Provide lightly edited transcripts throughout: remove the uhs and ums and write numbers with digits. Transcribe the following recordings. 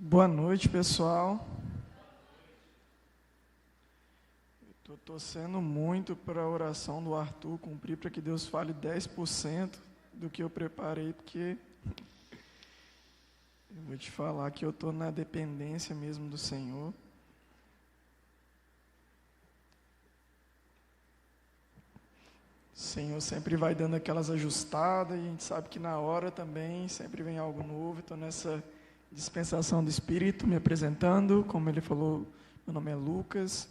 Boa noite, pessoal. Estou torcendo muito para a oração do Arthur cumprir, para que Deus fale 10% do que eu preparei, porque eu vou te falar que eu estou na dependência mesmo do Senhor. O Senhor sempre vai dando aquelas ajustadas, e a gente sabe que na hora também sempre vem algo novo. Estou nessa dispensação do Espírito, me apresentando, como ele falou, meu nome é Lucas,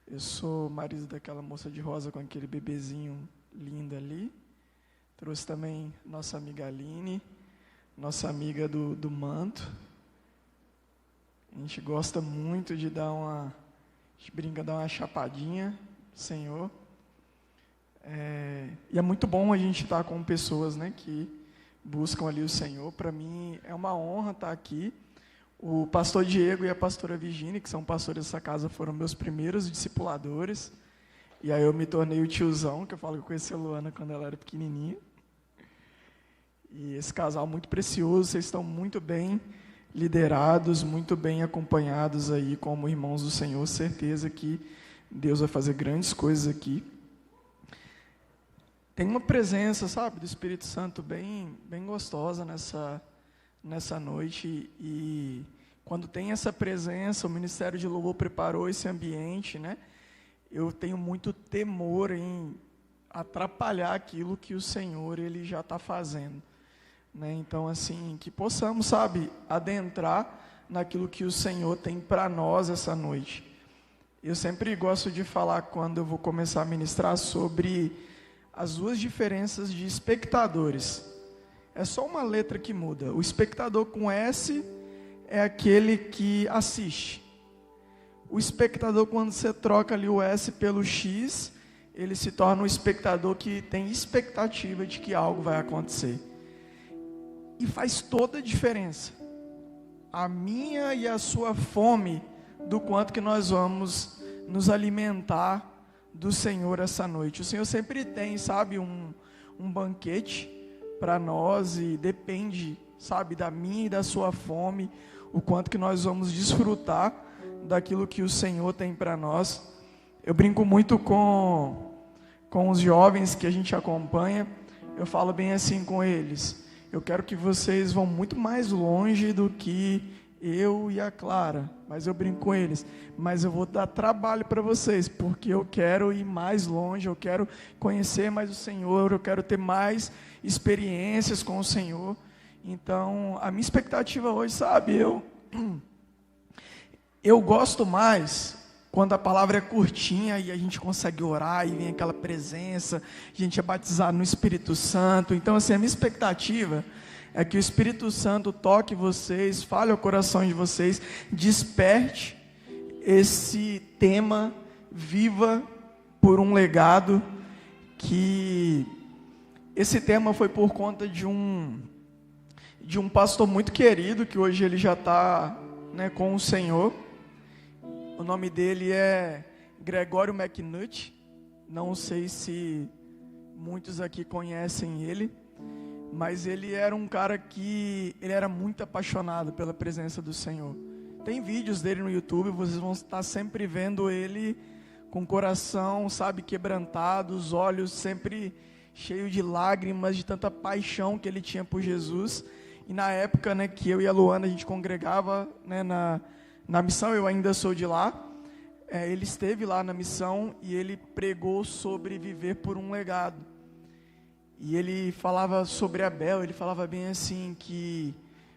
eu sou marido daquela moça de rosa com aquele bebezinho lindo ali. Trouxe também nossa amiga Aline, nossa amiga do manto. A gente gosta muito de a gente brinca, dar uma chapadinha, Senhor. E é muito bom a gente estar com pessoas, né, que buscam ali o Senhor. Para mim é uma honra estar aqui. O pastor Diego e a pastora Virgínia, que são pastores dessa casa, foram meus primeiros discipuladores. E aí eu me tornei o tiozão, que eu falo que eu conheci a Luana quando ela era pequenininha. E esse casal muito precioso, vocês estão muito bem liderados, muito bem acompanhados aí como irmãos do Senhor. Certeza que Deus vai fazer grandes coisas aqui. Tem uma presença, sabe, do Espírito Santo bem gostosa nessa noite, e quando tem essa presença, o Ministério de Louvor preparou esse ambiente, né? Eu tenho muito temor em atrapalhar aquilo que o Senhor ele já está fazendo, né? Então, assim, que possamos, sabe, adentrar naquilo que o Senhor tem para nós essa noite. Eu sempre gosto de falar, quando eu vou começar a ministrar, sobre as duas diferenças de espectadores. É só uma letra que muda. O espectador com S é aquele que assiste. O espectador, quando você troca ali o S pelo X, ele se torna um espectador que tem expectativa de que algo vai acontecer. E faz toda a diferença. A minha e a sua fome do quanto que nós vamos nos alimentar do Senhor essa noite. O Senhor sempre tem, sabe, um banquete para nós, e depende, sabe, da minha e da sua fome, o quanto que nós vamos desfrutar daquilo que o Senhor tem para nós. Eu brinco muito com os jovens que a gente acompanha, eu falo bem assim com eles: eu quero que vocês vão muito mais longe do que eu e a Clara, mas eu brinco com eles, mas eu vou dar trabalho para vocês, porque eu quero ir mais longe, eu quero conhecer mais o Senhor, eu quero ter mais experiências com o Senhor. Então, a minha expectativa hoje, sabe, eu gosto mais quando a palavra é curtinha e a gente consegue orar e vem aquela presença, a gente é batizado no Espírito Santo. Então, assim, a minha expectativa é que o Espírito Santo toque vocês, fale ao coração de vocês, desperte esse tema, viva por um legado. Que esse tema foi por conta de um pastor muito querido, que hoje ele já está, né, com o Senhor. O nome dele é Gregório McNutt. Não sei se muitos aqui conhecem ele, mas ele era um cara que ele era muito apaixonado pela presença do Senhor. Tem vídeos dele no YouTube, vocês vão estar sempre vendo ele com o coração, sabe, quebrantado, os olhos sempre cheios de lágrimas, de tanta paixão que ele tinha por Jesus. E na época, né, que eu e a Luana, a gente congregava, né, na missão, eu ainda sou de lá, ele esteve lá na missão e ele pregou sobre viver por um legado. E ele falava sobre Abel, ele falava bem assim, que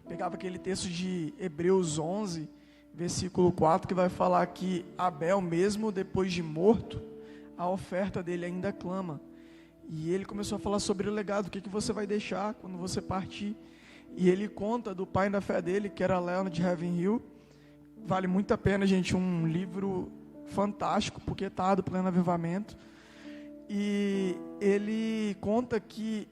pegava aquele texto de Hebreus 11, versículo 4, que vai falar que Abel, mesmo depois de morto, a oferta dele ainda clama. E ele começou a falar sobre o legado, o que você vai deixar quando você partir. E ele conta do pai da fé dele, que era Leonard Ravenhill. Vale muito a pena, gente, um livro fantástico, porque está do Pleno Avivamento. E ele conta que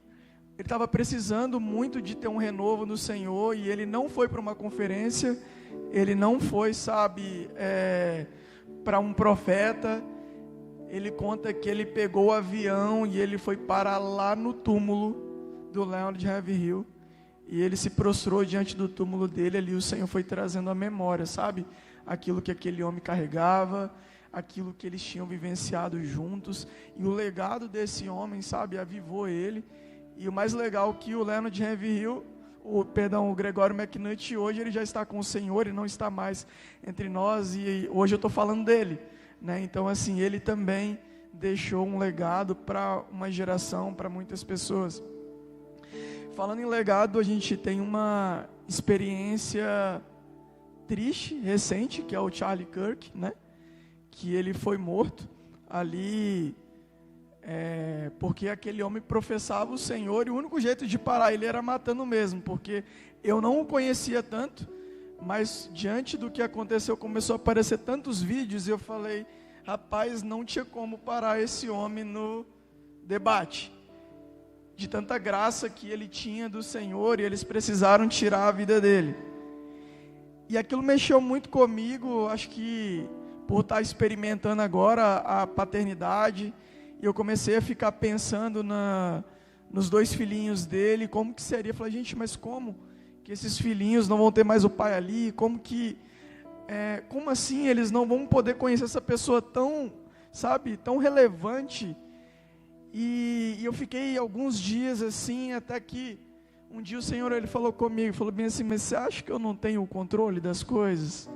ele estava precisando muito de ter um renovo no Senhor, e ele não foi para uma conferência, ele não foi, sabe, para um profeta. Ele conta que ele pegou o avião e ele foi parar lá no túmulo do Leonard Ravenhill. e ele se prostrou diante do túmulo dele. Ali o Senhor foi trazendo a memória, sabe? Aquilo que aquele homem carregava, aquilo que eles tinham vivenciado juntos, e o legado desse homem, sabe, avivou ele. E o mais legal é que o Leonard Ravenhill, o Gregório McNutt, hoje ele já está com o Senhor e não está mais entre nós, e hoje eu estou falando dele, né? Então assim, ele também deixou um legado para uma geração, para muitas pessoas. Falando em legado, a gente tem uma experiência triste, recente, que é o Charlie Kirk, né? Que ele foi morto ali, porque aquele homem professava o Senhor, e o único jeito de parar ele era matando mesmo, porque eu não o conhecia tanto, mas diante do que aconteceu, começou a aparecer tantos vídeos, e eu falei, rapaz, não tinha como parar esse homem no debate, de tanta graça que ele tinha do Senhor, e eles precisaram tirar a vida dele. E aquilo mexeu muito comigo, acho que por estar experimentando agora a paternidade, e eu comecei a ficar pensando nos dois filhinhos dele, como que seria. Eu falei, gente, mas como que esses filhinhos não vão ter mais o pai ali? Como assim eles não vão poder conhecer essa pessoa tão, sabe, tão relevante? E eu fiquei alguns dias assim, até que um dia o Senhor, ele falou comigo, falou bem assim, mas você acha que eu não tenho o controle das coisas?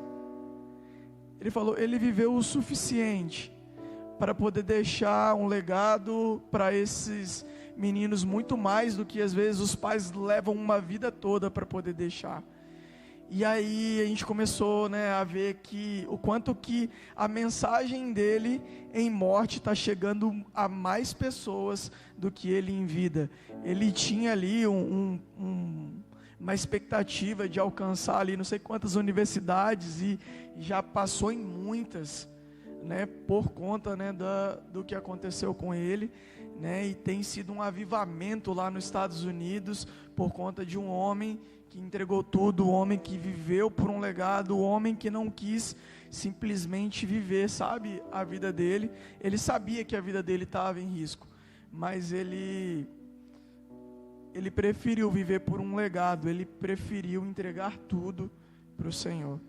Ele falou, ele viveu o suficiente para poder deixar um legado para esses meninos, muito mais do que às vezes os pais levam uma vida toda para poder deixar. E aí a gente começou, né, a ver que o quanto que a mensagem dele em morte está chegando a mais pessoas do que ele em vida. Ele tinha ali uma expectativa de alcançar ali não sei quantas universidades, e já passou em muitas, né, por conta, né, do que aconteceu com ele, né, e tem sido um avivamento lá nos Estados Unidos por conta de um homem que entregou tudo, o homem que viveu por um legado, o homem que não quis simplesmente viver, sabe, a vida dele. Ele sabia que a vida dele estava em risco, mas ele preferiu viver por um legado, ele preferiu entregar tudo para o Senhor.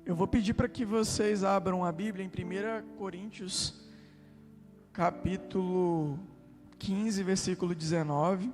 Eu vou pedir para que vocês abram a Bíblia em 1 Coríntios, capítulo 15, versículo 19.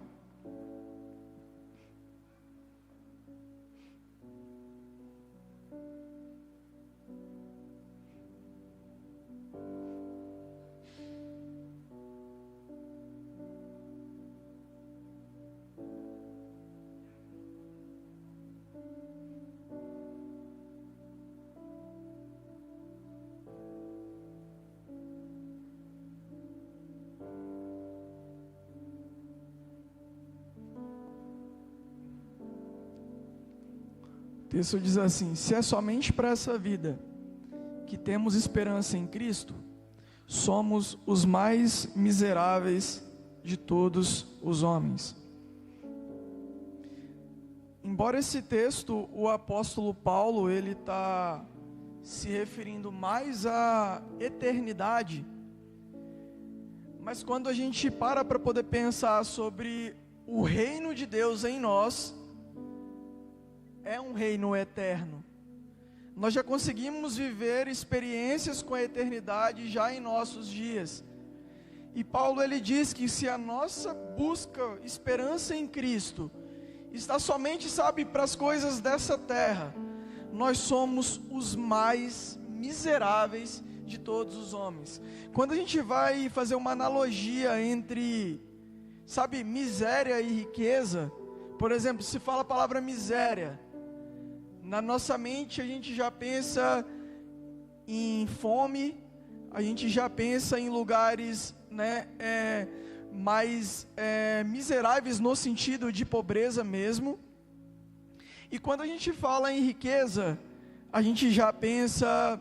O texto diz assim: se é somente para essa vida que temos esperança em Cristo, somos os mais miseráveis de todos os homens. Embora esse texto, o apóstolo Paulo, ele está se referindo mais à eternidade, mas quando a gente para poder pensar sobre o reino de Deus em nós, é um reino eterno. Nós já conseguimos viver experiências com a eternidade já em nossos dias. E Paulo, ele diz que se a nossa busca, esperança em Cristo, está somente, sabe, para as coisas dessa terra, nós somos os mais miseráveis de todos os homens. Quando a gente vai fazer uma analogia entre, sabe, miséria e riqueza, por exemplo, se fala a palavra miséria, na nossa mente a gente já pensa em fome, a gente já pensa em lugares, né, mais miseráveis no sentido de pobreza mesmo. E quando a gente fala em riqueza, a gente já pensa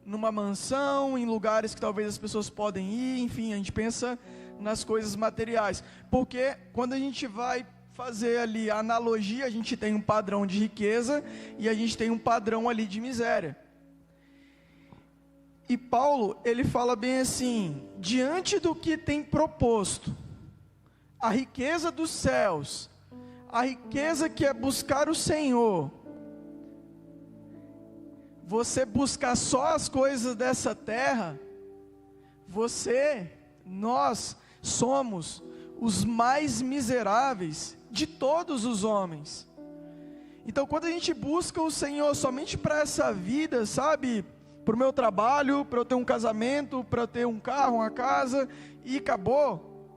numa mansão, em lugares que talvez as pessoas podem ir, enfim, a gente pensa nas coisas materiais. Porque quando a gente vai fazer ali a analogia, a gente tem um padrão de riqueza e a gente tem um padrão ali de miséria. E Paulo, ele fala bem assim: diante do que tem proposto a riqueza dos céus, a riqueza que é buscar o Senhor, você buscar só as coisas dessa terra, nós somos os mais miseráveis de todos os homens. Então, quando a gente busca o Senhor somente para essa vida, sabe, para o meu trabalho, para eu ter um casamento, para eu ter um carro, uma casa, e acabou,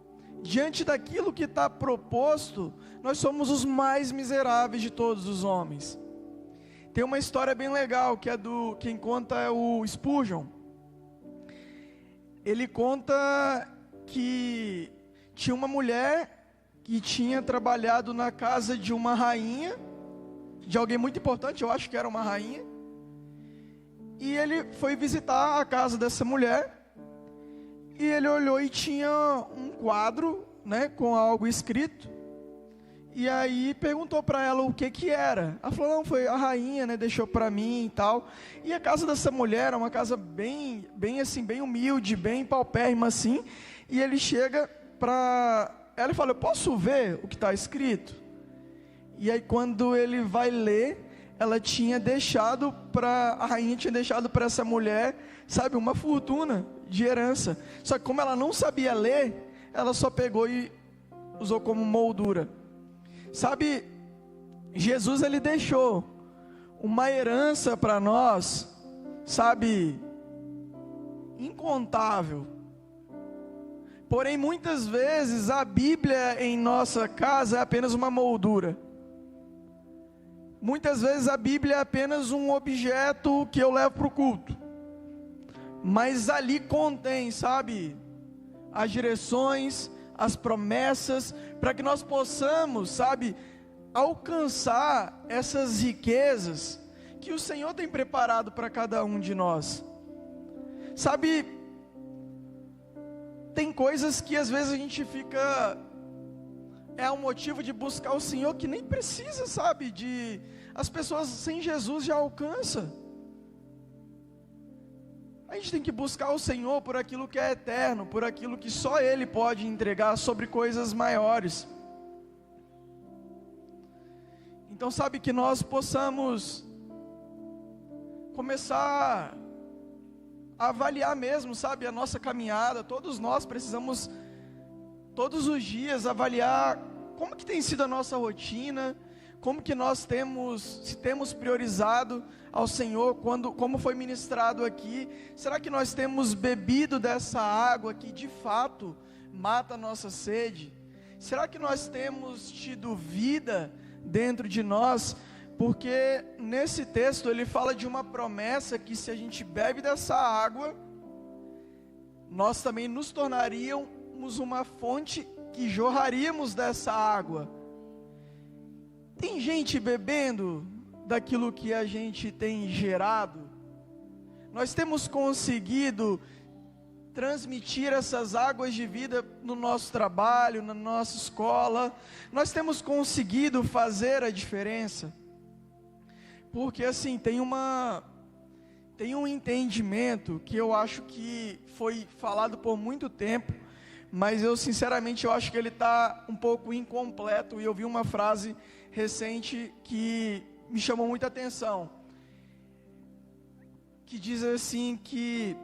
diante daquilo que está proposto, nós somos os mais miseráveis de todos os homens. Tem uma história bem legal, que é quem conta é o Spurgeon. Ele conta que tinha uma mulher que tinha trabalhado na casa de uma rainha, de alguém muito importante, eu acho que era uma rainha, e ele foi visitar a casa dessa mulher, e ele olhou e tinha um quadro, né, com algo escrito, e aí perguntou para ela o que era. Ela falou, não, foi a rainha, né, deixou para mim e tal. E a casa dessa mulher era uma casa bem assim, bem humilde, bem paupérrima assim, e ele chega para ela e fala, eu posso ver o que está escrito? E aí quando ele vai ler, a rainha tinha deixado para essa mulher, sabe, uma fortuna de herança. Só que como ela não sabia ler, ela só pegou e usou como moldura. Sabe, Jesus, ele deixou uma herança para nós, sabe, incontável. Porém, muitas vezes a Bíblia em nossa casa é apenas uma moldura. Muitas vezes a Bíblia é apenas um objeto que eu levo para o culto. Mas ali contém, sabe, as direções, as promessas, para que nós possamos, sabe, alcançar essas riquezas que o Senhor tem preparado para cada um de nós. Sabe, tem coisas que às vezes a gente fica, é um motivo de buscar o Senhor que nem precisa, sabe, as pessoas sem Jesus já alcançam. A gente tem que buscar o Senhor por aquilo que é eterno, por aquilo que só Ele pode entregar, sobre coisas maiores. Então, sabe, que nós possamos começar a avaliar mesmo, sabe, a nossa caminhada. Todos nós precisamos, todos os dias, avaliar como que tem sido a nossa rotina, como que nós temos priorizado ao Senhor, como foi ministrado aqui. Será que nós temos bebido dessa água que de fato mata a nossa sede? Será que nós temos tido vida dentro de nós? Porque nesse texto ele fala de uma promessa que se a gente bebe dessa água, nós também nos tornaríamos uma fonte que jorraríamos dessa água. Tem gente bebendo daquilo que a gente tem gerado? Nós temos conseguido transmitir essas águas de vida no nosso trabalho, na nossa escola? Nós temos conseguido fazer a diferença? Porque assim, tem um entendimento que eu acho que foi falado por muito tempo, mas eu sinceramente eu acho que ele está um pouco incompleto. E eu vi uma frase recente que me chamou muita atenção, que diz assim, que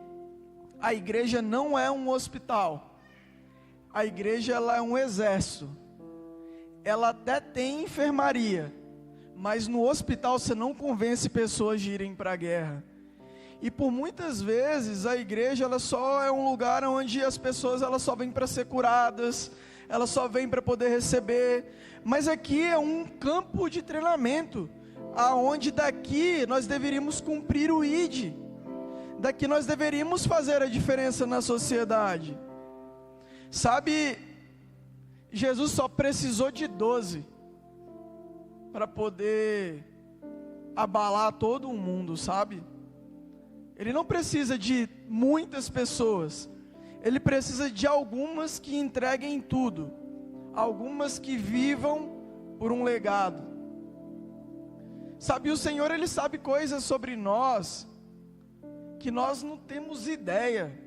a igreja não é um hospital, a igreja ela é um exército. Ela até tem enfermaria, mas no hospital você não convence pessoas de irem para a guerra. E por muitas vezes a igreja ela só é um lugar onde as pessoas elas só vêm para ser curadas, elas só vêm para poder receber. Mas aqui é um campo de treinamento, aonde daqui nós deveríamos cumprir o ID, daqui nós deveríamos fazer a diferença na sociedade. Sabe, Jesus só precisou de 12 para poder abalar todo o mundo, sabe? Ele não precisa de muitas pessoas, ele precisa de algumas que entreguem tudo, algumas que vivam por um legado. Sabe, o Senhor ele sabe coisas sobre nós que nós não temos ideia.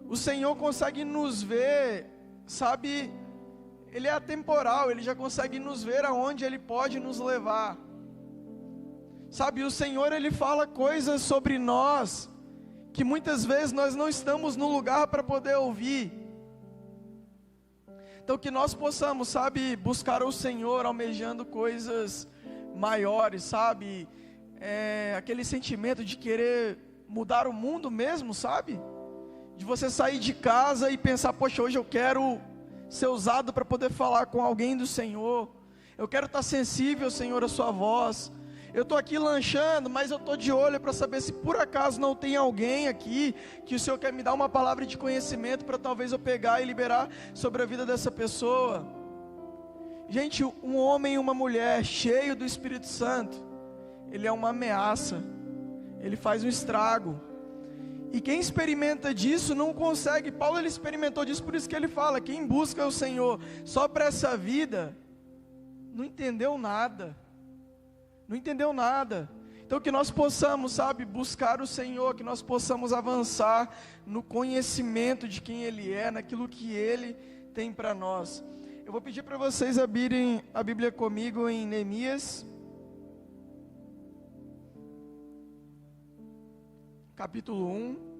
O Senhor consegue nos ver, sabe, Ele é atemporal, Ele já consegue nos ver aonde Ele pode nos levar. Sabe, o Senhor, Ele fala coisas sobre nós, que muitas vezes nós não estamos no lugar para poder ouvir. Então que nós possamos, sabe, buscar o Senhor almejando coisas maiores, sabe, aquele sentimento de querer mudar o mundo mesmo, sabe, de você sair de casa e pensar, poxa, hoje eu quero ser usado para poder falar com alguém do Senhor, eu quero estar sensível, Senhor, à sua voz. Eu estou aqui lanchando, mas eu estou de olho para saber se por acaso não tem alguém aqui que o Senhor quer me dar uma palavra de conhecimento para talvez eu pegar e liberar sobre a vida dessa pessoa. Gente, um homem e uma mulher cheio do Espírito Santo, ele é uma ameaça, ele faz um estrago. E quem experimenta disso não consegue. Paulo, ele experimentou disso, por isso que ele fala, quem busca o Senhor só para essa vida, não entendeu nada. Não entendeu nada. Então que nós possamos, sabe, buscar o Senhor, que nós possamos avançar no conhecimento de quem Ele é, naquilo que Ele tem para nós. Eu vou pedir para vocês abrirem a Bíblia comigo em Neemias, capítulo 1.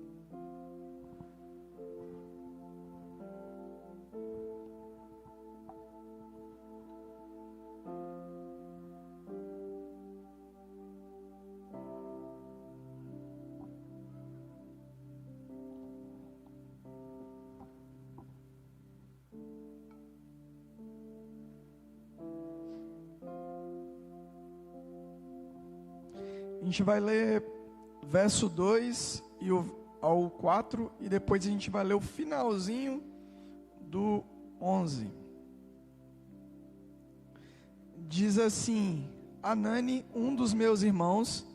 A gente vai ler verso 2 ao 4 e depois a gente vai ler o finalzinho do 11. Diz assim: Anani, um dos meus irmãos,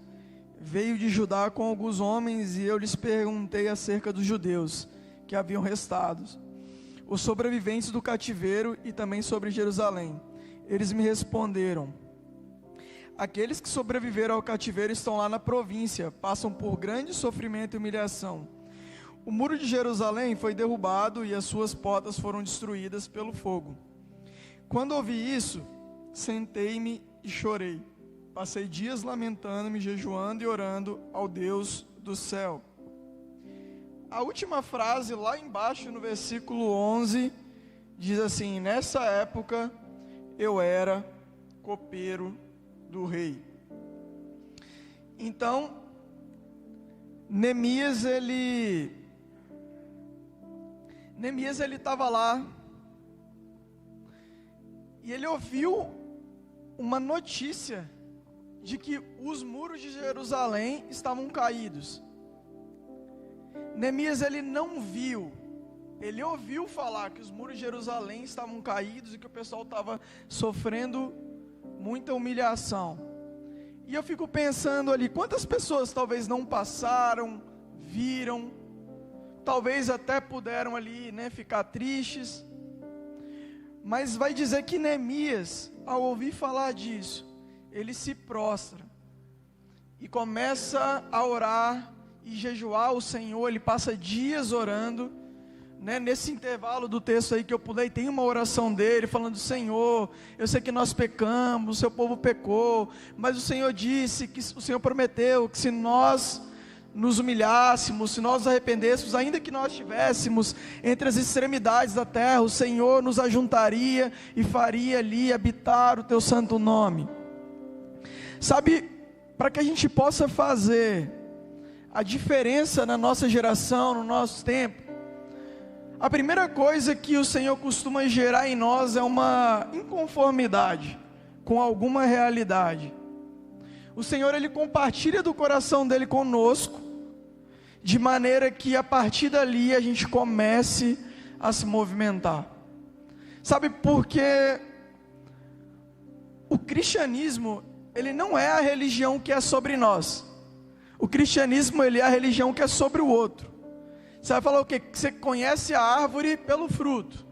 veio de Judá com alguns homens e eu lhes perguntei acerca dos judeus que haviam restado, os sobreviventes do cativeiro e também sobre Jerusalém. Eles me responderam: aqueles que sobreviveram ao cativeiro estão lá na província, passam por grande sofrimento e humilhação. O muro de Jerusalém foi derrubado e as suas portas foram destruídas pelo fogo. Quando ouvi isso, sentei-me e chorei. Passei dias lamentando-me, jejuando e orando ao Deus do céu. A última frase lá embaixo no versículo 11 diz assim: nessa época eu era copeiro do rei. Então, Neemias ele estava lá e ele ouviu uma notícia de que os muros de Jerusalém estavam caídos. Neemias ele não viu, ele ouviu falar que os muros de Jerusalém estavam caídos e que o pessoal estava sofrendo muita humilhação. E eu fico pensando ali, quantas pessoas talvez não passaram, viram, talvez até puderam ali, ficar tristes. Mas vai dizer que Neemias, ao ouvir falar disso, ele se prostra e começa a orar e jejuar o Senhor. Ele passa dias orando. Nesse intervalo do texto aí que eu pulei, tem uma oração dele falando: Senhor, eu sei que nós pecamos, o seu povo pecou, mas o Senhor disse, que o Senhor prometeu que se nós nos humilhássemos, se nós nos arrependêssemos, ainda que nós estivéssemos entre as extremidades da terra, o Senhor nos ajuntaria e faria ali habitar o teu santo nome. Sabe, para que a gente possa fazer a diferença na nossa geração, no nosso tempo, a primeira coisa que o Senhor costuma gerar em nós é uma inconformidade com alguma realidade. O Senhor, Ele compartilha do coração dEle conosco, de maneira que a partir dali a gente comece a se movimentar. Sabe, porque o cristianismo, ele não é a religião que é sobre nós. O cristianismo, ele é a religião que é sobre o outro. Você vai falar o quê? Você conhece a árvore pelo fruto.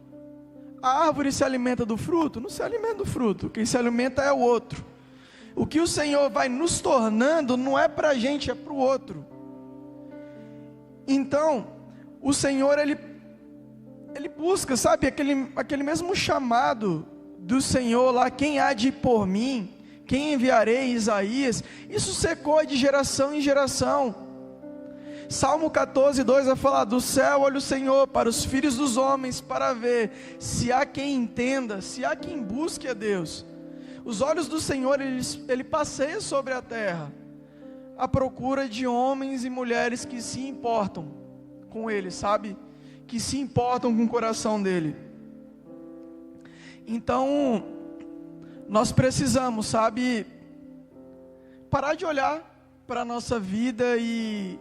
A árvore se alimenta do fruto? Não se alimenta do fruto. Quem se alimenta é o outro. O que o Senhor vai nos tornando não é para a gente, é para o outro. Então, o Senhor, Ele ele busca, sabe, aquele mesmo chamado do Senhor lá, quem há de ir por mim, quem enviarei, Isaías, isso secou de geração em geração. Salmo 14:2 vai falar: do céu olha o Senhor para os filhos dos homens, para ver se há quem entenda, se há quem busque a Deus. Os olhos do Senhor, ele passeia sobre a terra, à procura de homens e mulheres que se importam com Ele, sabe? Que se importam com o coração dEle. Então, nós precisamos, sabe, parar de olhar para a nossa vida e...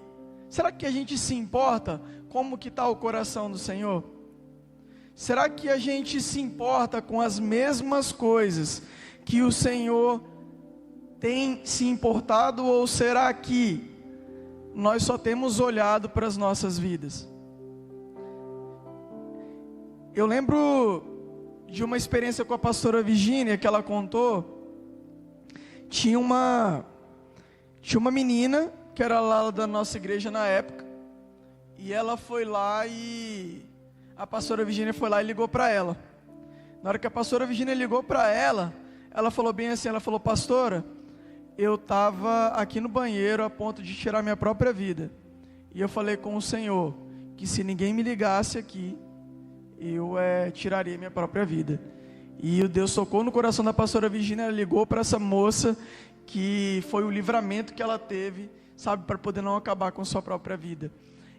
será que a gente se importa como que está o coração do Senhor? Será que a gente se importa com as mesmas coisas que o Senhor tem se importado? Ou será que nós só temos olhado para as nossas vidas? Eu lembro de uma experiência com a pastora Virgínia que ela contou. Tinha uma menina que era lá da nossa igreja na época, e ela foi lá e a pastora Virgínia foi lá e ligou para ela. Na hora que a pastora Virgínia ligou para ela, ela falou bem assim, ela falou: pastora, eu estava aqui no banheiro a ponto de tirar minha própria vida, e eu falei com o Senhor, que se ninguém me ligasse aqui, eu tiraria minha própria vida. E o Deus tocou no coração da pastora Virgínia, ela ligou para essa moça, que foi o livramento que ela teve, sabe, para poder não acabar com sua própria vida.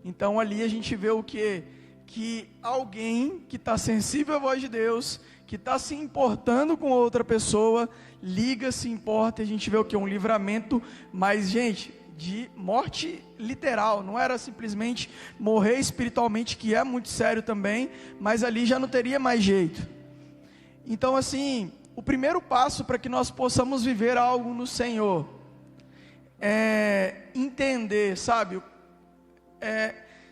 Então ali a gente vê o quê? Que alguém que está sensível à voz de Deus, que está se importando com outra pessoa, liga, se importa, e a gente vê o quê? Um livramento, mas gente, de morte literal, não era simplesmente morrer espiritualmente, que é muito sério também, mas ali já não teria mais jeito. Então assim, o primeiro passo para que nós possamos viver algo no Senhor, entender, sabe,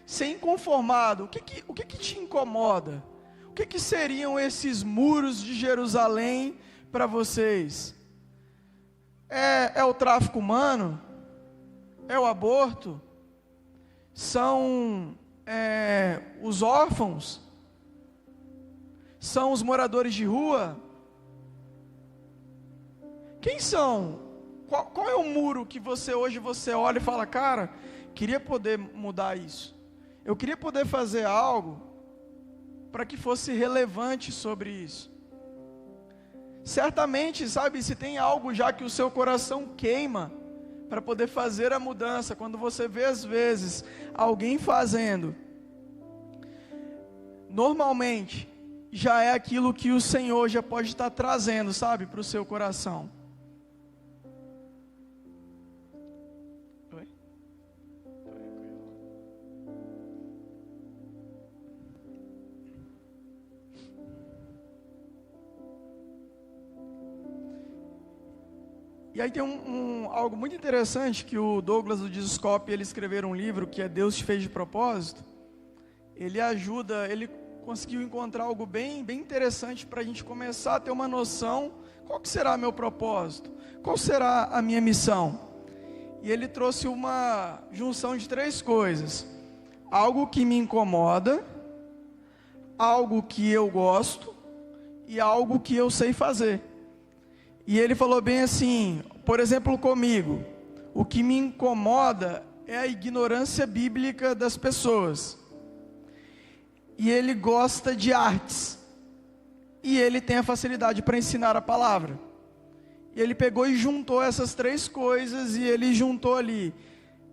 ser inconformado. O que te incomoda? O que seriam esses muros de Jerusalém para vocês? É o tráfico humano? É o aborto? São os órfãos? São os moradores de rua? Quem são? Qual é o muro que hoje você olha e fala: cara, queria poder mudar isso. Eu queria poder fazer algo para que fosse relevante sobre isso. Certamente, sabe, se tem algo já que o seu coração queima para poder fazer a mudança, quando você vê às vezes alguém fazendo, normalmente já é aquilo que o Senhor já pode estar trazendo, sabe, para o seu coração. E aí tem algo muito interessante que o Douglas do Dizoscope, ele escreveu um livro que é Deus Te Fez de Propósito. Ele conseguiu encontrar algo bem interessante para a gente começar a ter uma noção, qual que será meu propósito? Qual será a minha missão? E ele trouxe uma junção de 3 coisas: algo que me incomoda, algo que eu gosto e algo que eu sei fazer. E ele falou bem assim, por exemplo, comigo, o que me incomoda é a ignorância bíblica das pessoas. E ele gosta de artes. E ele tem a facilidade para ensinar a palavra. E ele pegou e juntou essas 3 coisas, e ele juntou ali,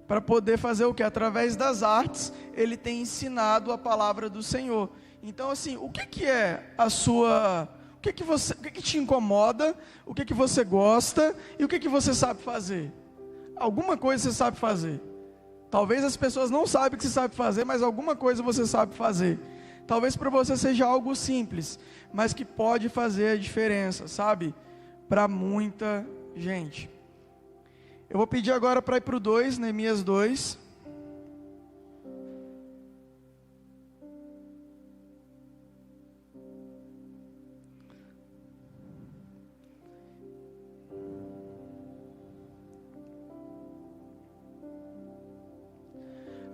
para poder fazer o que? Através das artes, ele tem ensinado a palavra do Senhor. Então assim, o que é a sua... O que te incomoda, o que você gosta e o que você sabe fazer? Alguma coisa você sabe fazer. Talvez as pessoas não saibam o que você sabe fazer, mas alguma coisa você sabe fazer. Talvez para você seja algo simples, mas que pode fazer a diferença, sabe? Para muita gente. Eu vou pedir agora para ir para o 2, Neemias 2.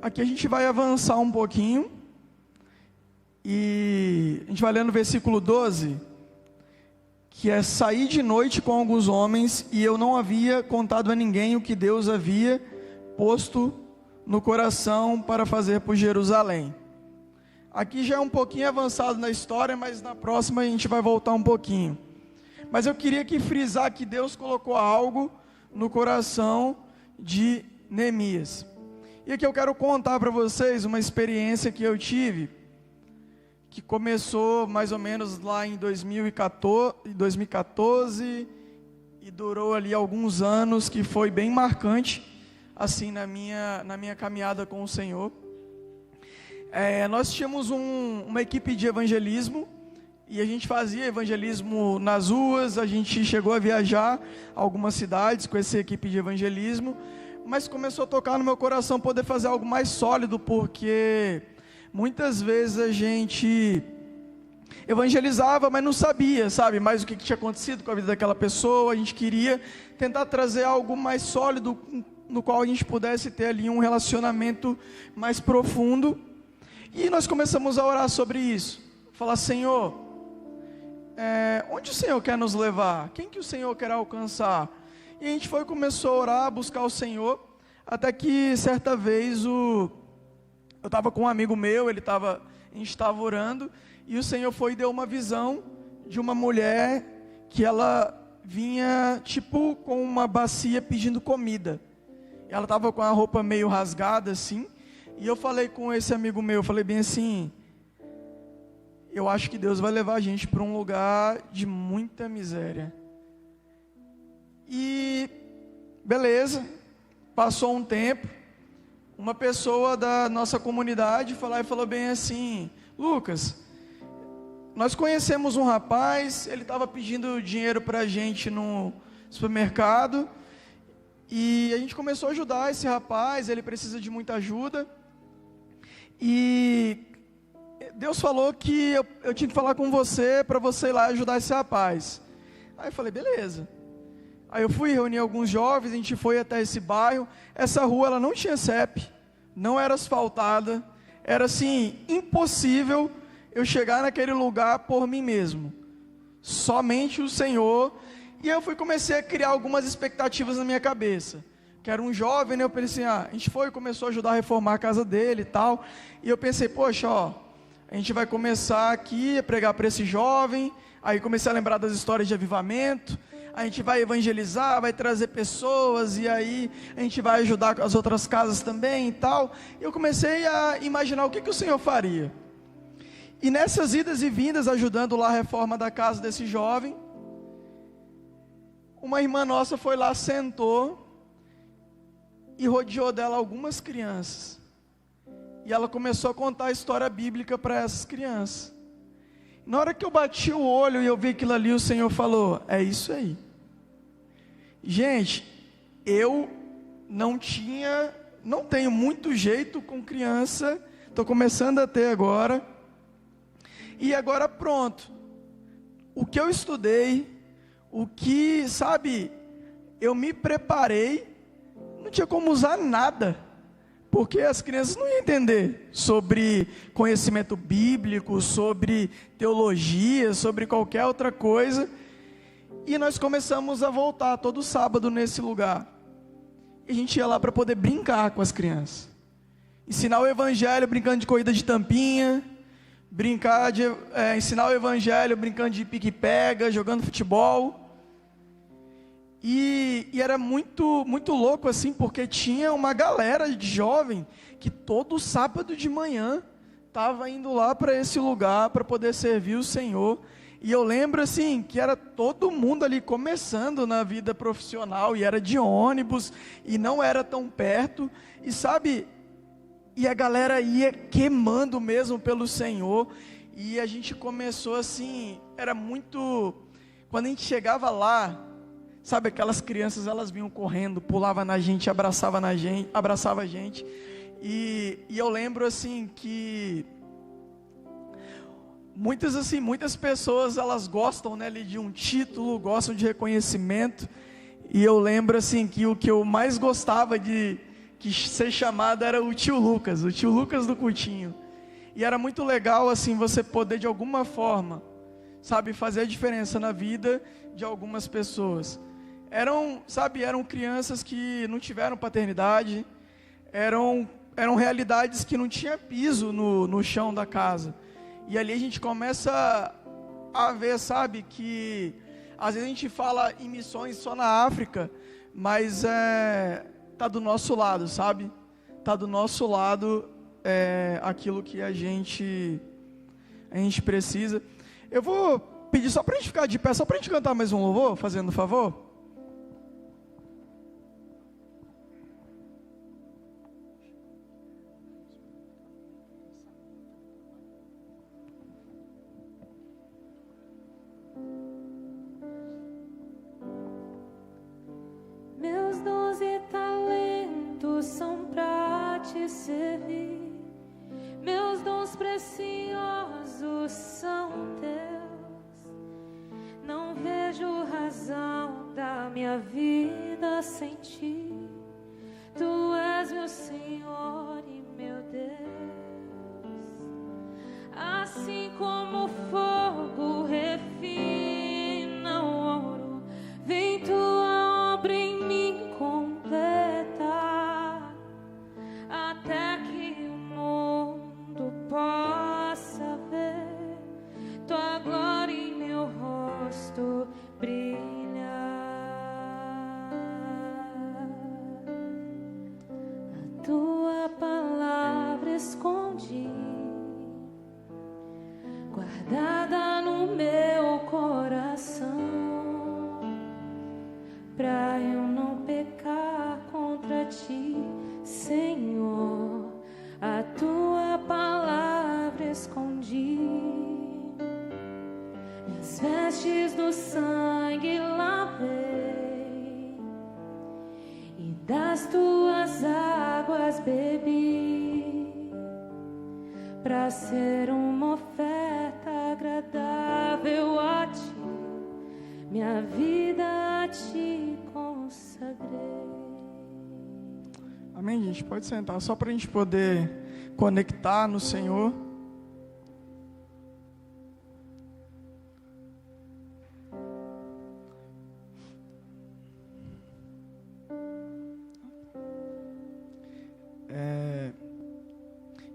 Aqui a gente vai avançar um pouquinho, E a gente vai lendo o versículo 12, que é: saí de noite com alguns homens, e eu não havia contado a ninguém o que Deus havia posto no coração para fazer por Jerusalém. Aqui já é um pouquinho avançado na história, mas na próxima a gente vai voltar um pouquinho. Mas eu queria aqui frisar que Deus colocou algo no coração de Neemias. E aqui eu quero contar para vocês uma experiência que eu tive, que começou mais ou menos lá em 2014 e durou ali alguns anos, que foi bem marcante assim na minha caminhada com o Senhor. Nós tínhamos uma equipe de evangelismo, e a gente fazia evangelismo nas ruas. A gente chegou a viajar a algumas cidades com essa equipe de evangelismo, mas começou a tocar no meu coração poder fazer algo mais sólido, porque muitas vezes a gente evangelizava, mas não sabia, mais o que tinha acontecido com a vida daquela pessoa. A gente queria tentar trazer algo mais sólido, no qual a gente pudesse ter ali um relacionamento mais profundo. E nós começamos a orar sobre isso, falar: Senhor, onde o Senhor quer nos levar? Quem que o Senhor quer alcançar? E a gente começou a orar, a buscar o Senhor, até que certa vez eu estava com um amigo meu, a gente estava orando, e o Senhor e deu uma visão de uma mulher que ela vinha com uma bacia pedindo comida. Ela estava com a roupa meio rasgada assim, e eu falei com esse amigo meu, falei bem assim: eu acho que Deus vai levar a gente para um lugar de muita miséria. E beleza, passou um tempo, uma pessoa da nossa comunidade falou bem assim: Lucas, nós conhecemos um rapaz, ele estava pedindo dinheiro para a gente no supermercado, e a gente começou a ajudar esse rapaz, ele precisa de muita ajuda, e Deus falou que eu tinha que falar com você, para você ir lá ajudar esse rapaz. Aí eu falei: beleza. Aí eu fui reunir alguns jovens, a gente foi até esse bairro. Essa rua, ela não tinha CEP, não era asfaltada, era assim, impossível eu chegar naquele lugar por mim mesmo, somente o Senhor. E eu comecei a criar algumas expectativas na minha cabeça, que era um jovem, né? Eu pensei, a gente começou a ajudar a reformar a casa dele e tal, e eu pensei, poxa, a gente vai começar aqui a pregar para esse jovem. Aí comecei a lembrar das histórias de avivamento, a gente vai evangelizar, vai trazer pessoas, e aí a gente vai ajudar as outras casas também e tal. E eu comecei a imaginar o que o Senhor faria. E nessas idas e vindas, ajudando lá a reforma da casa desse jovem, uma irmã nossa foi lá, sentou e rodeou dela algumas crianças. E ela começou a contar a história bíblica para essas crianças. Na hora que eu bati o olho e eu vi aquilo ali, o Senhor falou: é isso aí. Gente, eu não tenho muito jeito com criança, estou começando a ter agora. E agora pronto, o que eu estudei, eu me preparei, não tinha como usar nada, porque as crianças não iam entender sobre conhecimento bíblico, sobre teologia, sobre qualquer outra coisa. E nós começamos a voltar todo sábado nesse lugar. E a gente ia lá para poder brincar com as crianças, ensinar o evangelho brincando de corrida de tampinha, ensinar o evangelho brincando de pique-pega, jogando futebol. E era muito, muito louco assim, porque tinha uma galera de jovem que todo sábado de manhã estava indo lá para esse lugar para poder servir o Senhor. E eu lembro assim, que era todo mundo ali começando na vida profissional, e era de ônibus, e não era tão perto, e a galera ia queimando mesmo pelo Senhor. E a gente começou assim, era muito, quando a gente chegava lá, aquelas crianças, elas vinham correndo, pulavam na gente, abraçava a gente, e eu lembro assim que muitas pessoas, elas gostam, né, de um título, gostam de reconhecimento, e eu lembro assim que o que eu mais gostava de ser chamado era o tio Lucas do cultinho. E era muito legal, assim, você poder de alguma forma, sabe, fazer a diferença na vida de algumas pessoas. Eram crianças que não tiveram paternidade, eram realidades que não tinha piso no chão da casa. E ali a gente começa a ver, sabe, que às vezes a gente fala em missões só na África, mas tá do nosso lado, sabe? Tá do nosso lado aquilo que a gente precisa. Eu vou pedir só para a gente ficar de pé, só para a gente cantar mais um louvor, fazendo favor. Meus dons e talentos são pra te servir. Meus dons preciosos são teus. Não vejo razão da minha vida sem ti. Tu és meu Senhor e meu Deus. Assim como o fogo refina o ouro, vem tua obra em mim completa, até que o mundo possa ver tua glória em meu rosto brilhar. A tua palavra escondi, guardada no meu coração, pra eu não pecar contra ti, Senhor. A tua palavra escondi, minhas vestes do sangue lavei, e das tuas águas bebi, pra ser uma oferta agradável a ti, minha vida a ti consagrei. Amém, gente? Pode sentar, só para a gente poder conectar no Senhor.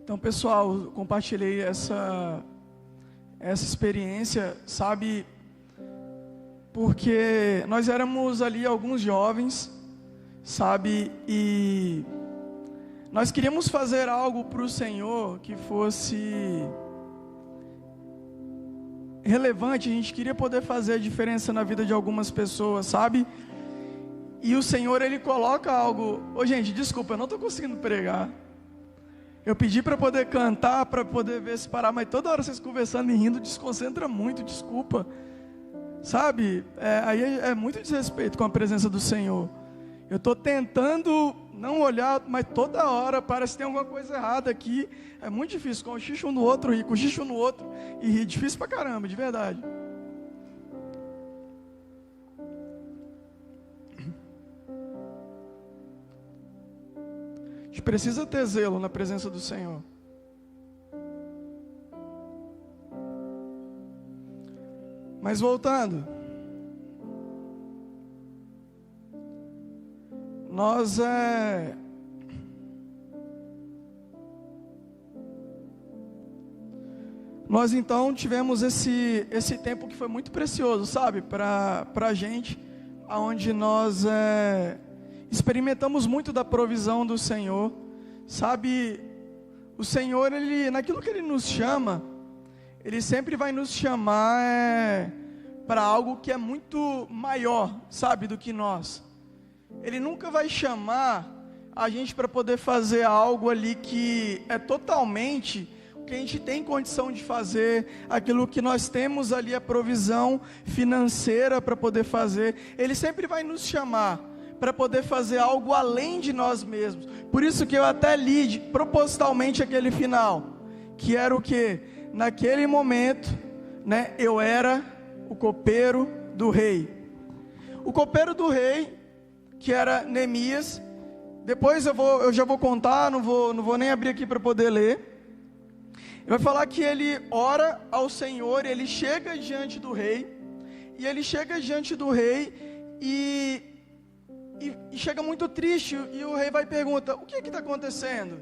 Então, pessoal, eu compartilhei essa experiência, sabe, porque nós éramos ali alguns jovens, sabe, e nós queríamos fazer algo para o Senhor que fosse relevante. A gente queria poder fazer a diferença na vida de algumas pessoas, sabe, e o Senhor, Ele coloca algo. Ô gente, desculpa, eu não estou conseguindo pregar. Eu pedi para poder cantar, para poder ver se parar, mas toda hora vocês conversando e rindo desconcentra muito, desculpa. Sabe, aí é muito desrespeito com a presença do Senhor. Eu estou tentando não olhar, mas toda hora parece que tem alguma coisa errada aqui. É muito difícil, cochicha um no outro, rir, cochicha um no outro e rir. Difícil pra caramba, de verdade. A gente precisa ter zelo na presença do Senhor. Mas voltando, nós então tivemos esse tempo que foi muito precioso, sabe, para a gente, onde nós experimentamos muito da provisão do Senhor, sabe. O Senhor, Ele, naquilo que Ele nos chama, Ele sempre vai nos chamar para algo que é muito maior, sabe, do que nós. Ele nunca vai chamar a gente para poder fazer algo ali que é totalmente o que a gente tem condição de fazer, aquilo que nós temos ali, a provisão financeira para poder fazer. Ele sempre vai nos chamar para poder fazer algo além de nós mesmos. Por isso que eu até li propositalmente aquele final, que era o quê? Naquele momento, né, eu era o copeiro do rei. O copeiro do rei, que era Neemias. Depois eu já vou contar, não vou nem abrir aqui para poder ler. Vai falar que ele ora ao Senhor, ele chega diante do rei, e ele chega diante do rei e chega muito triste, e o rei vai perguntar: o que está acontecendo?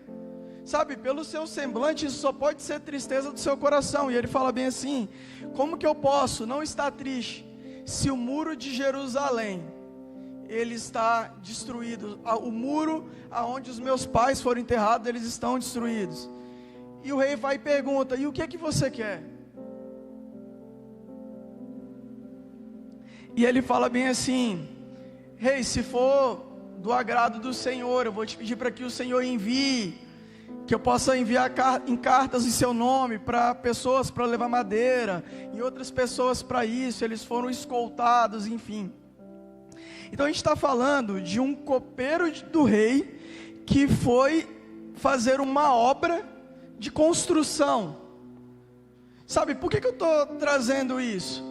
Sabe, pelo seu semblante, isso só pode ser tristeza do seu coração. E ele fala bem assim: como que eu posso não estar triste, se o muro de Jerusalém, ele está destruído, o muro aonde os meus pais foram enterrados, eles estão destruídos. E o rei vai e pergunta: e o que é que você quer? E ele fala bem assim: rei, se for do agrado do Senhor, eu vou te pedir para que o Senhor envie, que eu possa enviar em cartas em seu nome para pessoas para levar madeira, e outras pessoas para isso. Eles foram escoltados, enfim. Então a gente está falando de um copeiro do rei que foi fazer uma obra de construção. Sabe, por que eu estou trazendo isso?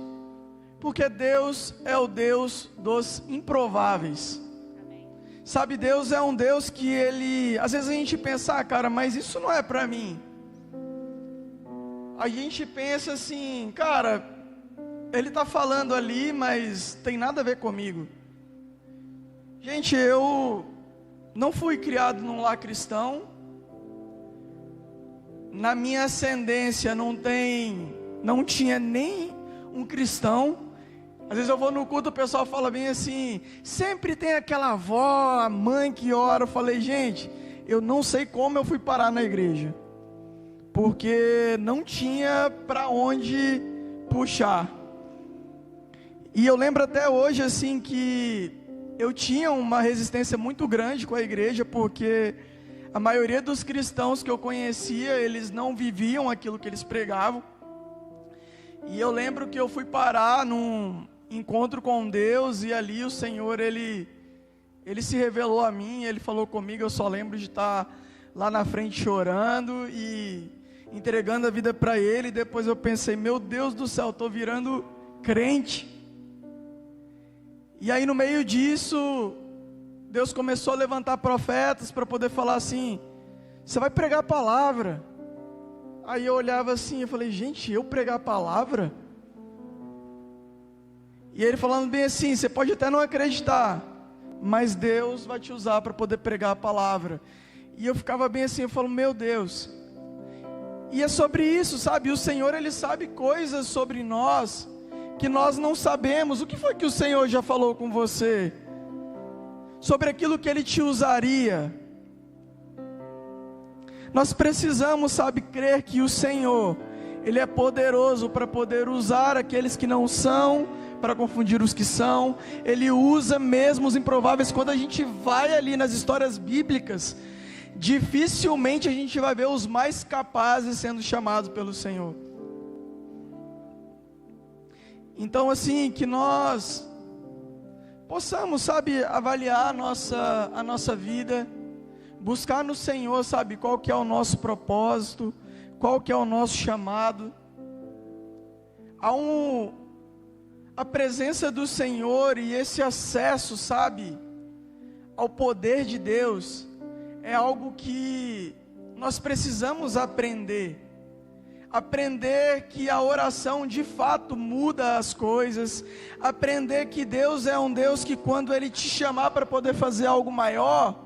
Porque Deus é o Deus dos improváveis. Amém. Sabe, Deus é um Deus que Ele... Às vezes a gente pensa: cara, mas isso não é para mim. A gente pensa assim: cara, Ele está falando ali, mas tem nada a ver comigo. Gente, eu não fui criado num lar cristão. Na minha ascendência não tinha nem um cristão. Às vezes eu vou no culto, o pessoal fala bem assim: sempre tem aquela avó, a mãe que ora. Eu falei: gente, eu não sei como eu fui parar na igreja, porque não tinha para onde puxar. E eu lembro até hoje assim que eu tinha uma resistência muito grande com a igreja, porque a maioria dos cristãos que eu conhecia, eles não viviam aquilo que eles pregavam. E eu lembro que eu fui parar num encontro com Deus, e ali o Senhor, Ele se revelou a mim, Ele falou comigo. Eu só lembro de estar lá na frente chorando e entregando a vida para Ele. E depois eu pensei: meu Deus do céu, estou virando crente. E aí no meio disso, Deus começou a levantar profetas para poder falar assim: você vai pregar a palavra. Aí eu olhava assim, eu falei: gente, eu pregar a palavra? E ele falando bem assim: você pode até não acreditar, mas Deus vai te usar para poder pregar a palavra. E eu ficava bem assim, eu falo: meu Deus. E é sobre isso, sabe? O Senhor, Ele sabe coisas sobre nós que nós não sabemos. O que foi que o Senhor já falou com você? Sobre aquilo que Ele te usaria. Nós precisamos, sabe, crer que o Senhor, Ele é poderoso para poder usar aqueles que não são, para confundir os que são. Ele usa mesmo os improváveis. Quando a gente vai ali nas histórias bíblicas, dificilmente a gente vai ver os mais capazes sendo chamados pelo Senhor. Então assim, que nós possamos, sabe, avaliar a nossa vida, buscar no Senhor, sabe, qual que é o nosso propósito, qual que é o nosso chamado. A presença do Senhor e esse acesso, sabe, ao poder de Deus, é algo que nós precisamos aprender. Aprender que a oração de fato muda as coisas. Aprender que Deus é um Deus que quando Ele te chamar para poder fazer algo maior,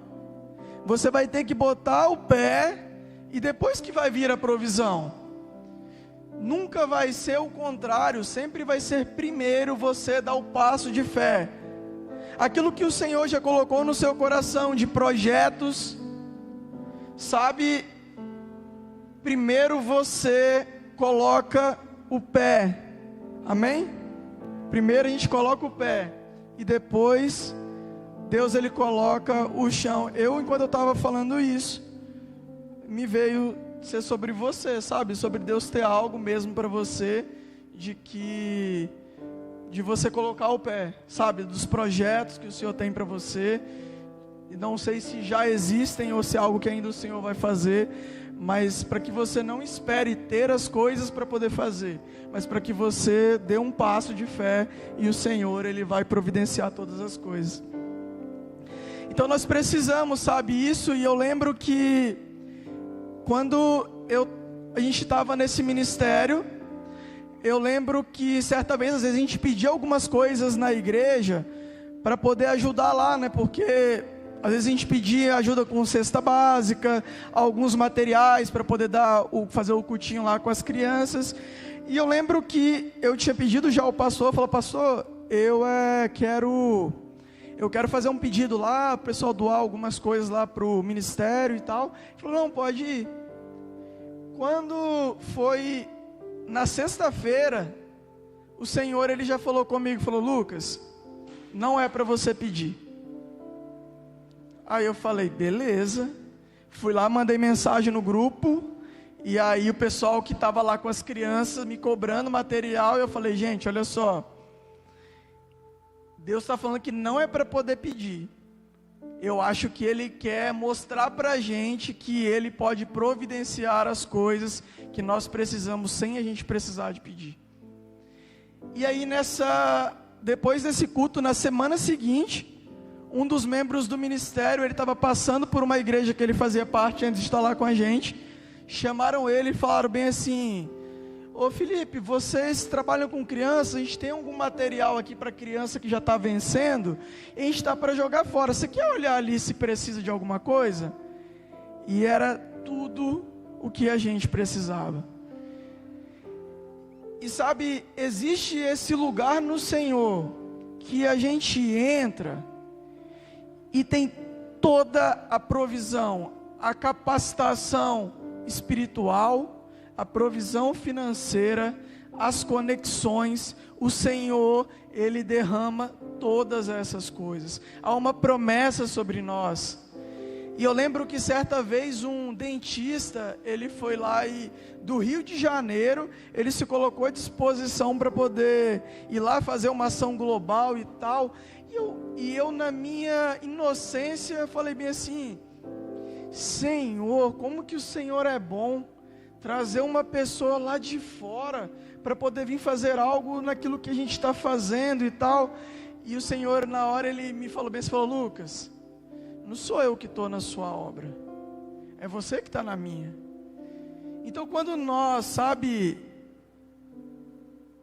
você vai ter que botar o pé e depois que vai vir a provisão. Nunca vai ser o contrário, sempre vai ser primeiro você dar o passo de fé. Aquilo que o Senhor já colocou no seu coração de projetos, sabe, primeiro você coloca o pé, amém? Primeiro a gente coloca o pé, e depois Deus Ele coloca o chão. Enquanto eu estava falando isso, me veio ser sobre você, sabe? Sobre Deus ter algo mesmo para você, de você colocar o pé, sabe? Dos projetos que o Senhor tem para você. E não sei se já existem ou se é algo que ainda o Senhor vai fazer, mas para que você não espere ter as coisas para poder fazer, mas para que você dê um passo de fé, e o Senhor Ele vai providenciar todas as coisas. Então nós precisamos, sabe, isso. E eu lembro que quando eu a gente estava nesse ministério, eu lembro que certa vez, às vezes a gente pedia algumas coisas na igreja para poder ajudar lá, né? Porque às vezes a gente pedia ajuda com cesta básica, alguns materiais para poder fazer o cultinho lá com as crianças. E eu lembro que eu tinha pedido já ao pastor, falou: pastor, eu quero fazer um pedido lá, o pessoal doar algumas coisas lá para o ministério e tal. Ele falou: não, pode ir. Quando foi na sexta-feira, o Senhor, ele já falou comigo, falou: Lucas, não é para você pedir. Aí eu falei: beleza. Fui lá, mandei mensagem no grupo, e aí o pessoal que estava lá com as crianças me cobrando material, e eu falei: gente, olha só, Deus está falando que não é para poder pedir. Eu acho que Ele quer mostrar para a gente que Ele pode providenciar as coisas que nós precisamos sem a gente precisar de pedir. E aí depois desse culto, na semana seguinte, um dos membros do ministério, ele estava passando por uma igreja que ele fazia parte antes de estar lá com a gente. Chamaram ele e falaram bem assim: ô Felipe, vocês trabalham com crianças, a gente tem algum material aqui para criança que já está vencendo, e a gente está para jogar fora, você quer olhar ali se precisa de alguma coisa? E era tudo o que a gente precisava. E sabe, existe esse lugar no Senhor, que a gente entra, e tem toda a provisão, a capacitação espiritual, a provisão financeira, as conexões. O Senhor, Ele derrama todas essas coisas. Há uma promessa sobre nós. E eu lembro que certa vez um dentista, ele foi lá do Rio de Janeiro, ele se colocou à disposição para poder ir lá fazer uma ação global e tal. E eu na minha inocência, falei bem assim: Senhor, como que o Senhor é bom, trazer uma pessoa lá de fora para poder vir fazer algo naquilo que a gente está fazendo e tal. E o Senhor, na hora, Ele me falou bem, Ele falou: Lucas, não sou eu que estou na sua obra, é você que está na minha. Então quando nós,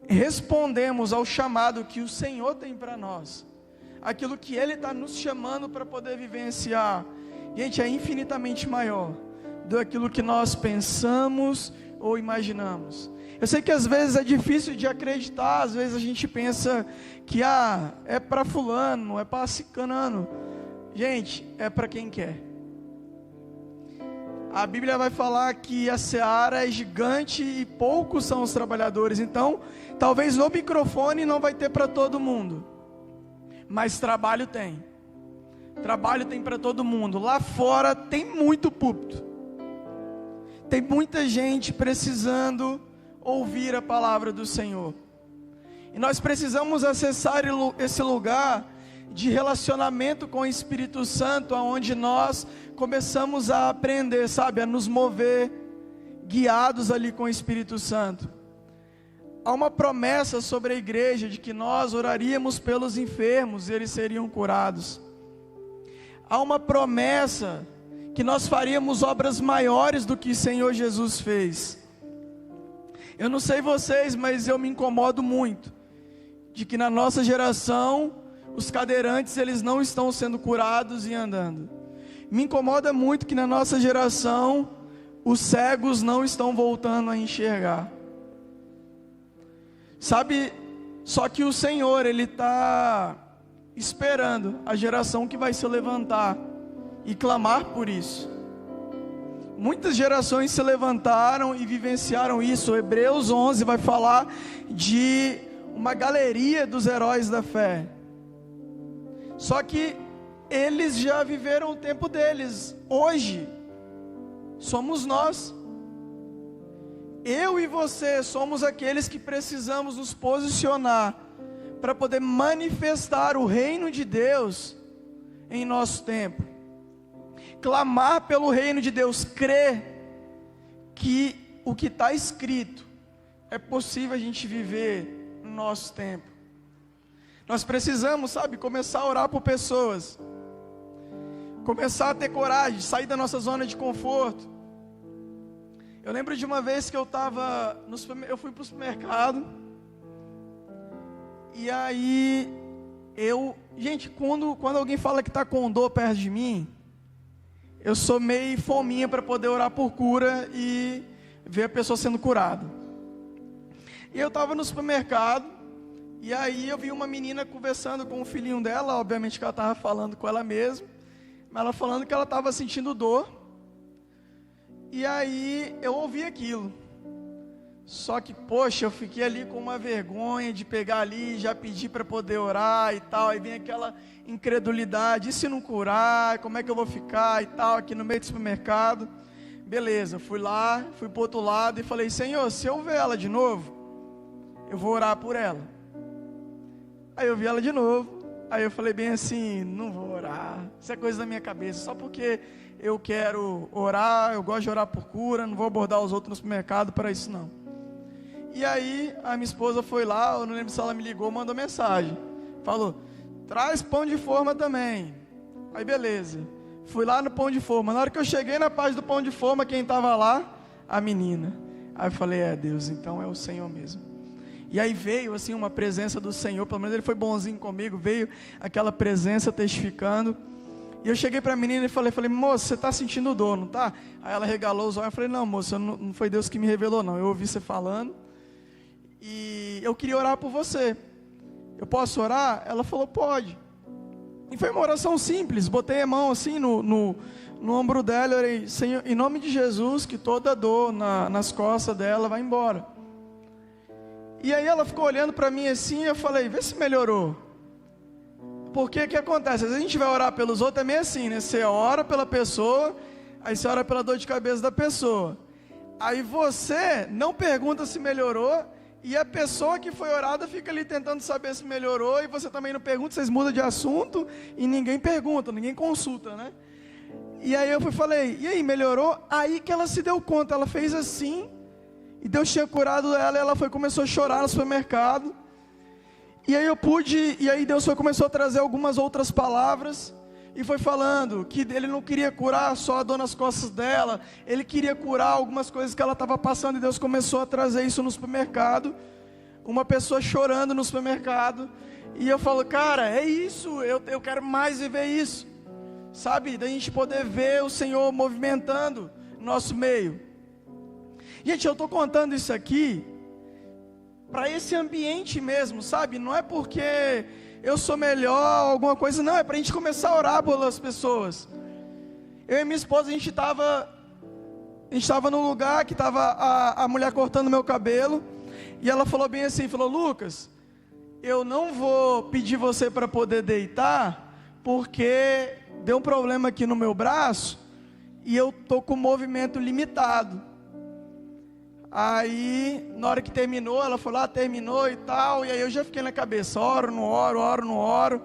respondemos ao chamado que o Senhor tem para nós, aquilo que Ele está nos chamando para poder vivenciar, gente, é infinitamente maior do aquilo que nós pensamos ou imaginamos. Eu sei que às vezes é difícil de acreditar, às vezes a gente pensa que é para fulano, é para ciclano. Gente, é para quem quer. A Bíblia vai falar que a seara é gigante e poucos são os trabalhadores. Então, talvez no microfone não vai ter para todo mundo, mas trabalho tem. Trabalho tem para todo mundo. Lá fora tem muito púlpito. Tem muita gente precisando ouvir a palavra do Senhor. E nós precisamos acessar esse lugar de relacionamento com o Espírito Santo, onde nós começamos a aprender, a nos mover, guiados ali com o Espírito Santo. Há uma promessa sobre a igreja de que nós oraríamos pelos enfermos e eles seriam curados. Há uma promessa que nós faríamos obras maiores do que o Senhor Jesus fez. Eu não sei vocês, mas eu me incomodo muito de que na nossa geração os cadeirantes, eles não estão sendo curados e andando. Me incomoda muito que na nossa geração os cegos não estão voltando a enxergar. Só que o Senhor, Ele está esperando a geração que vai se levantar e clamar por isso. Muitas gerações se levantaram e vivenciaram isso. Hebreus 11 vai falar de uma galeria dos heróis da fé. Só que eles já viveram o tempo deles. Hoje somos nós. Eu e você somos aqueles que precisamos nos posicionar para poder manifestar o reino de Deus em nosso tempo. Clamar pelo reino de Deus, crer que o que está escrito é possível a gente viver no nosso tempo. Nós precisamos, começar a orar por pessoas, começar a ter coragem, sair da nossa zona de conforto. Eu lembro de uma vez que eu fui para o supermercado, e aí gente, quando alguém fala que está com dor perto de mim, eu sou meio fominha para poder orar por cura e ver a pessoa sendo curada. E eu estava no supermercado, e aí eu vi uma menina conversando com o filhinho dela, obviamente que ela estava falando com ela mesma, mas ela falando que ela estava sentindo dor. E aí eu ouvi aquilo. Só que, poxa, eu fiquei ali com uma vergonha de pegar ali, já pedir para poder orar e tal. Aí vem aquela incredulidade, e se não curar, como é que eu vou ficar e tal, aqui no meio do supermercado. Beleza, fui lá, fui para o outro lado e falei: Senhor, se eu ver ela de novo, eu vou orar por ela. Aí eu vi ela de novo, aí eu falei bem assim: não vou orar, isso é coisa da minha cabeça, só porque eu quero orar, eu gosto de orar por cura, não vou abordar os outros no supermercado para isso não. E aí a minha esposa foi lá, eu não lembro se ela me ligou, mandou mensagem, falou: traz pão de forma também. Aí beleza, fui lá no pão de forma. Na hora que eu cheguei na página do pão de forma, quem estava lá? A menina. Aí eu falei: Deus, então é o Senhor mesmo. E aí veio assim uma presença do Senhor, pelo menos Ele foi bonzinho comigo, veio aquela presença testificando. E eu cheguei para a menina e falei: moça, você está sentindo dor, não está? Aí ela regalou os olhos. Eu falei: não, moça, não foi Deus que me revelou não, eu ouvi você falando, e eu queria orar por você, eu posso orar? Ela falou: pode. E foi uma oração simples, botei a mão assim no ombro dela, orei: Senhor, em nome de Jesus, que toda dor nas costas dela vai embora. E aí ela ficou olhando para mim assim, eu falei: vê se melhorou. Porque o que acontece? Às vezes a gente vai orar pelos outros, é meio assim, né? Você ora pela pessoa, aí você ora pela dor de cabeça da pessoa. Aí você não pergunta se melhorou, e a pessoa que foi orada fica ali tentando saber se melhorou, e você também não pergunta, vocês mudam de assunto, e ninguém pergunta, ninguém consulta, né? E aí eu falei: e aí, melhorou? Aí que ela se deu conta, ela fez assim, e Deus tinha curado ela, e ela começou a chorar no supermercado. E aí Deus começou a trazer algumas outras palavras, e foi falando que Ele não queria curar só a dor nas costas dela, Ele queria curar algumas coisas que ela estava passando, e Deus começou a trazer isso no supermercado, uma pessoa chorando no supermercado, e eu falo: cara, é isso, eu quero mais viver isso, sabe, da gente poder ver o Senhor movimentando no nosso meio. Gente, eu estou contando isso aqui para esse ambiente mesmo, sabe? Não é porque eu sou melhor, alguma coisa, não. É para a gente começar a orar pelas pessoas. Eu e minha esposa, a gente estava num lugar que estava a mulher cortando meu cabelo, e ela falou bem assim, falou: Lucas, eu não vou pedir você para poder deitar, porque deu um problema aqui no meu braço, e eu estou com movimento limitado. Aí, na hora que terminou, ela falou: terminou e tal, e aí eu já fiquei na cabeça: oro, não oro,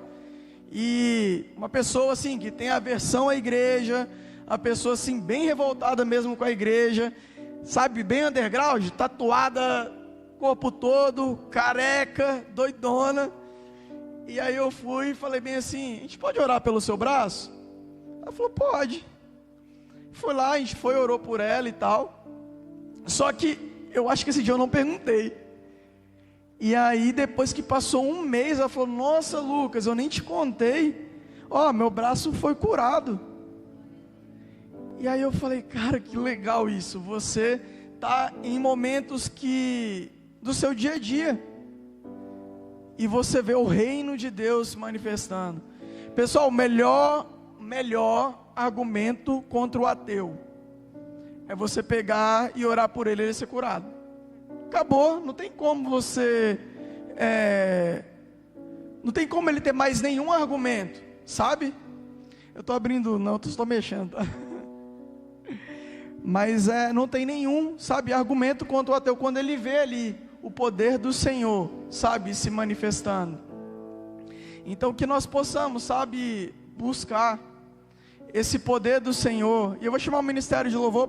e uma pessoa assim, que tem aversão à igreja, a pessoa assim, bem revoltada mesmo com a igreja, sabe, bem underground, tatuada, corpo todo, careca, doidona, e aí eu fui e falei bem assim: a gente pode orar pelo seu braço? Ela falou: pode. Fui lá, a gente orou por ela e tal. Só que eu acho que esse dia eu não perguntei. E aí depois que passou um mês, ela falou: nossa, Lucas, eu nem te contei, meu braço foi curado. E aí eu falei: cara, que legal isso. Você está em momentos do seu dia a dia, e você vê o reino de Deus se manifestando. Pessoal, o melhor argumento contra o ateu é você pegar e orar por ele ser curado. Acabou, não tem como não tem como ele ter mais nenhum argumento, sabe? Eu estou abrindo, não, estou mexendo, tá? Mas não tem nenhum, sabe, argumento contra o ateu, quando ele vê ali o poder do Senhor, sabe, se manifestando. Então que nós possamos, sabe, buscar esse poder do Senhor. E eu vou chamar o ministério de louvor